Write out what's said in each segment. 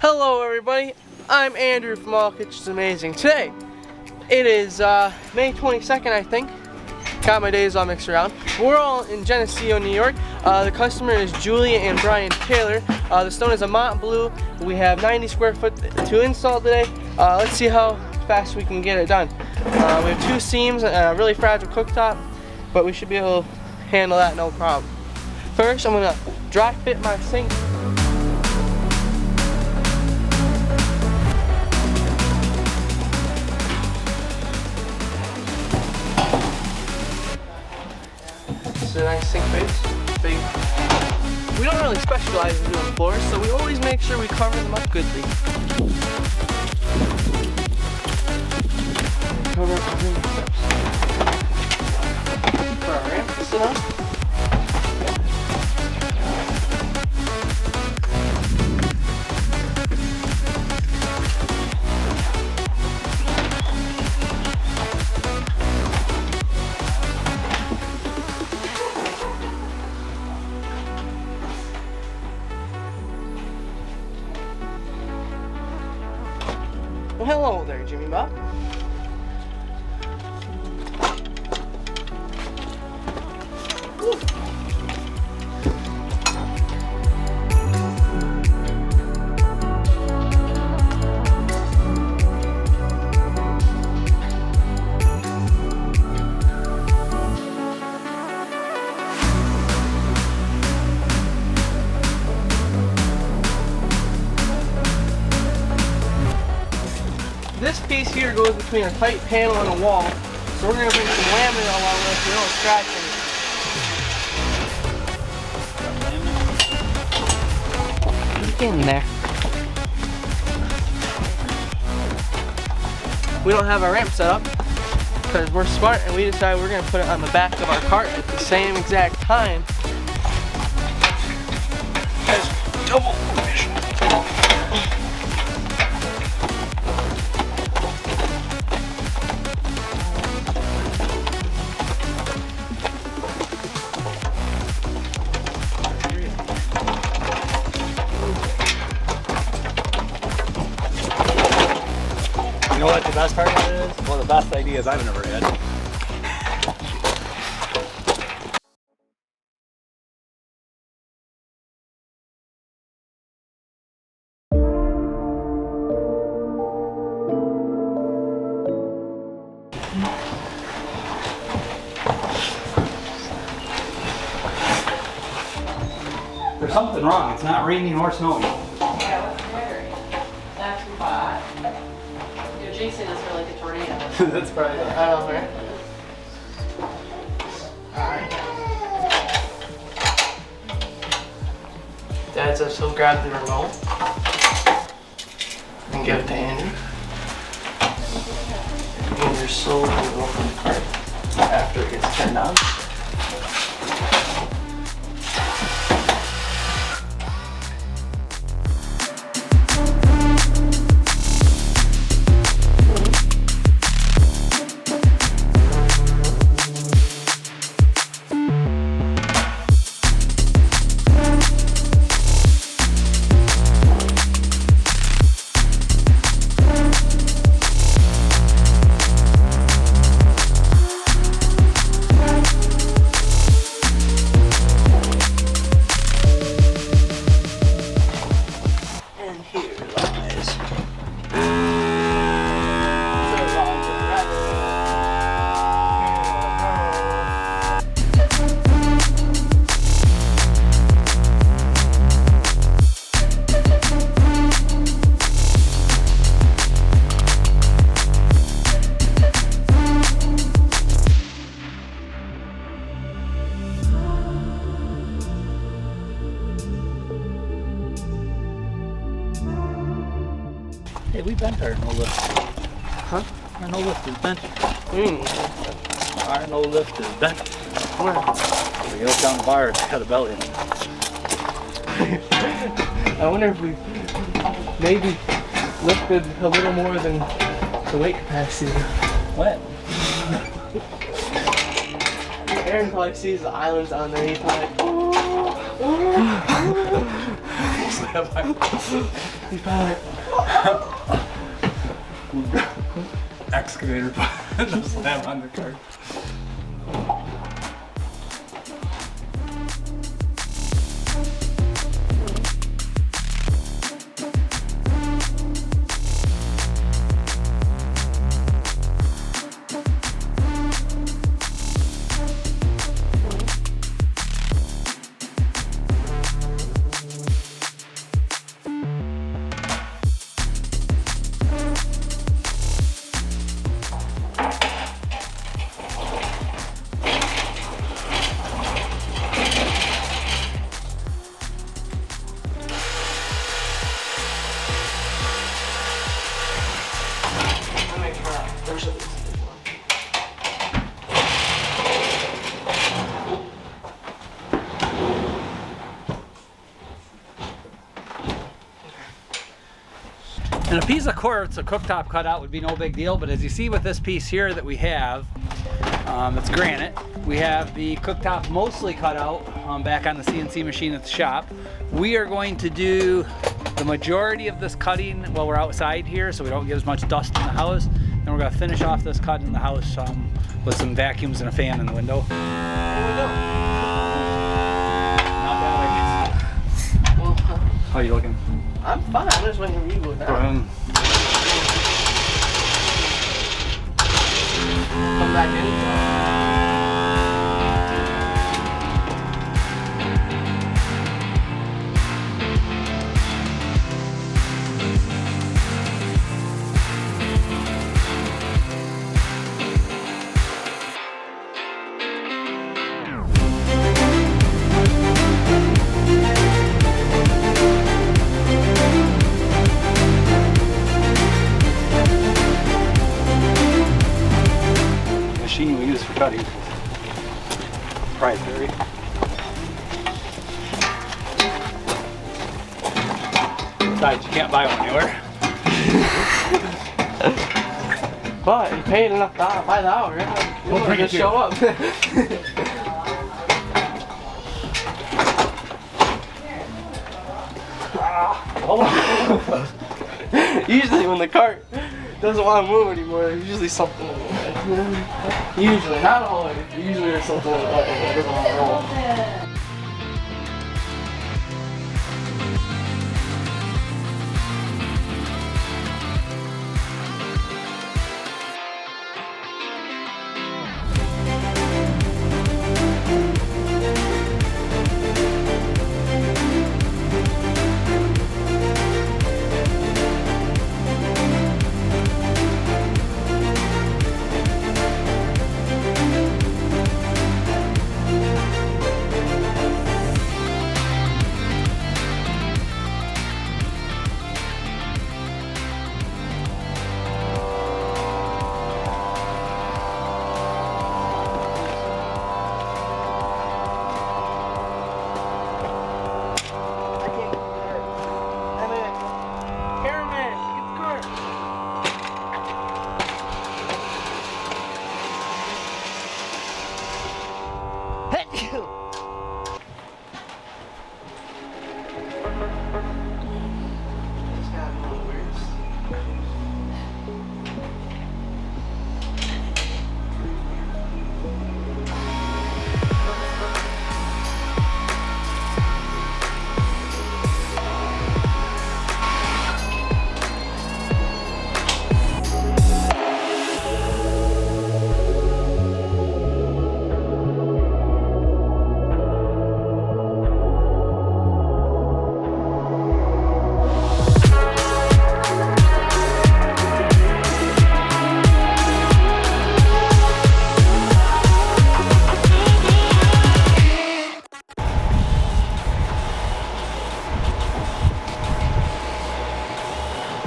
Hello everybody, I'm Andrew from All Kitchens Amazing. Today, it is May 22nd I think. Got my days all mixed around. We're all in Geneseo, New York. The customer is Julia and Brian Taylor. The stone is a Mont Blue. We have 90 square foot to install today. Let's see how fast we can get it done. We have 2 seams and a really fragile cooktop, but we should be able to handle that no problem. First, I'm gonna dry fit my sink. It's a nice sink base. Big. We don't really specialize in doing floors, so we always make sure we cover them up goodly. Cover up the steps. For our ramp to sit on. Well, hello there, Jimmy Bob. This piece here goes between a tight panel and a wall, so we're going to bring some laminate along with it so we don't scratch anything. Get in there. We don't have our ramp set up because we're smart and we decided we're going to put it on the back of our cart at the same exact time as double fish. You know what the best part of it is? One of the best ideas I've ever had. There's something wrong. It's not raining or snowing. Yeah, what's scary? Not too hot. You're jinxing us for like a tornado. That's probably I don't know, right? Alright. Dad says he'll grab the remote and give it to Andrew. Andrew slowly will open the cart after it gets turned on. Hey, we bent our no lift. Huh? Our no lift is bent. Mm. Our no lift is bent. Where? We go down the bar, it's got a belly in it. I wonder if we maybe lifted a little more than the weight capacity. What? Aaron probably sees the islands down there. He's probably like, He's probably excavator put the slam on the car. And a piece of quartz, a cooktop cutout would be no big deal, but as you see with this piece here that we have, it's granite. We have the cooktop mostly cut out back on the CNC machine at the shop. We are going to do the majority of this cutting while we're outside here so we don't get as much dust in the house. And we're going to finish off this cut in the house with some vacuums and a fan in the window. Not bad, I guess. Well, How are you looking? I'm fine. I'm just waiting for you to go down. Come back in. Machine we use for cutting. Proprietary. Besides, you can't buy one anywhere. But you paid enough by the hour, right? You bring just it show up. Usually when the cart doesn't want to move anymore, there's usually something. Usually, not always, but usually there's something that doesn't want to roll.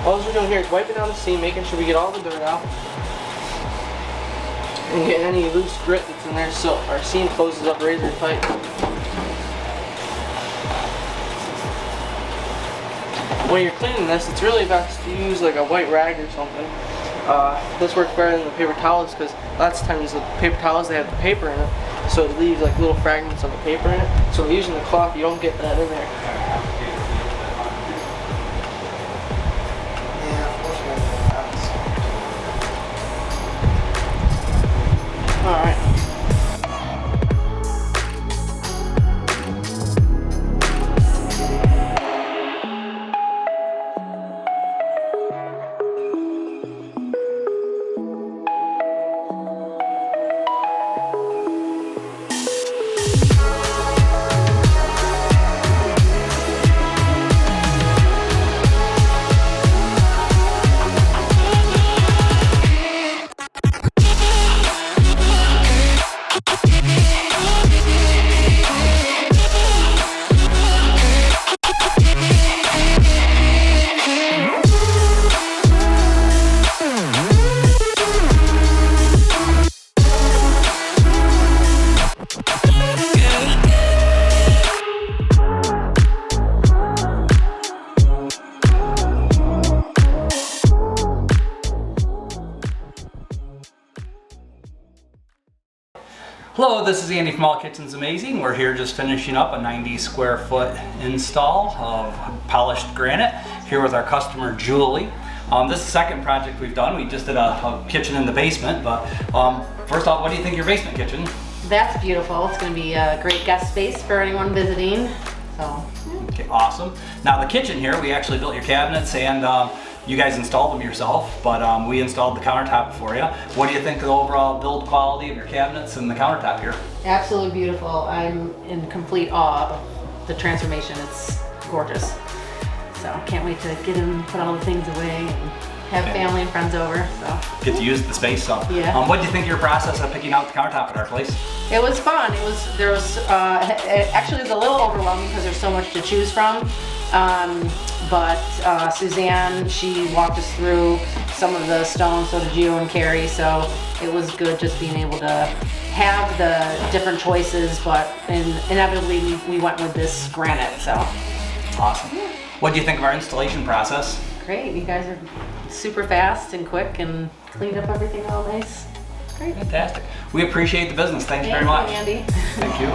All we're doing here is wiping down the seam, making sure we get all the dirt out, and get any loose grit that's in there so our seam closes up razor tight. When you're cleaning this, it's really best to use like a white rag or something. This works better than the paper towels because lots of times the paper towels, they have the paper in it, so it leaves like little fragments of the paper in it. So using the cloth, you don't get that in there. Hello, this is Andy from All Kitchens Amazing. We're here just finishing up a 90 square foot install of polished granite here with our customer Julie. This is the second project we've done. We just did a kitchen in the basement, but first off, what do you think of your basement kitchen? That's beautiful. It's going to be a great guest space for anyone visiting. So. Okay, awesome. Now the kitchen here, we actually built your cabinets and you guys installed them yourself, but we installed the countertop for you. What do you think of the overall build quality of your cabinets and the countertop here? Absolutely beautiful. I'm in complete awe of the transformation. It's gorgeous. So can't wait to get in and put all the things away and have family and friends over. So get to use the space. So yeah. What do you think of your process of picking out the countertop at our place? It was fun. Actually it was a little overwhelming because there's so much to choose from. But Suzanne, she walked us through some of the stones, so did Gio and Carrie, so it was good just being able to have the different choices, but inevitably we went with this granite, so. Awesome. What do you think of our installation process? Great, you guys are super fast and quick and cleaned up everything all nice. Great. Fantastic. We appreciate the business. Thanks very much. Thank you, Andy. Thank you.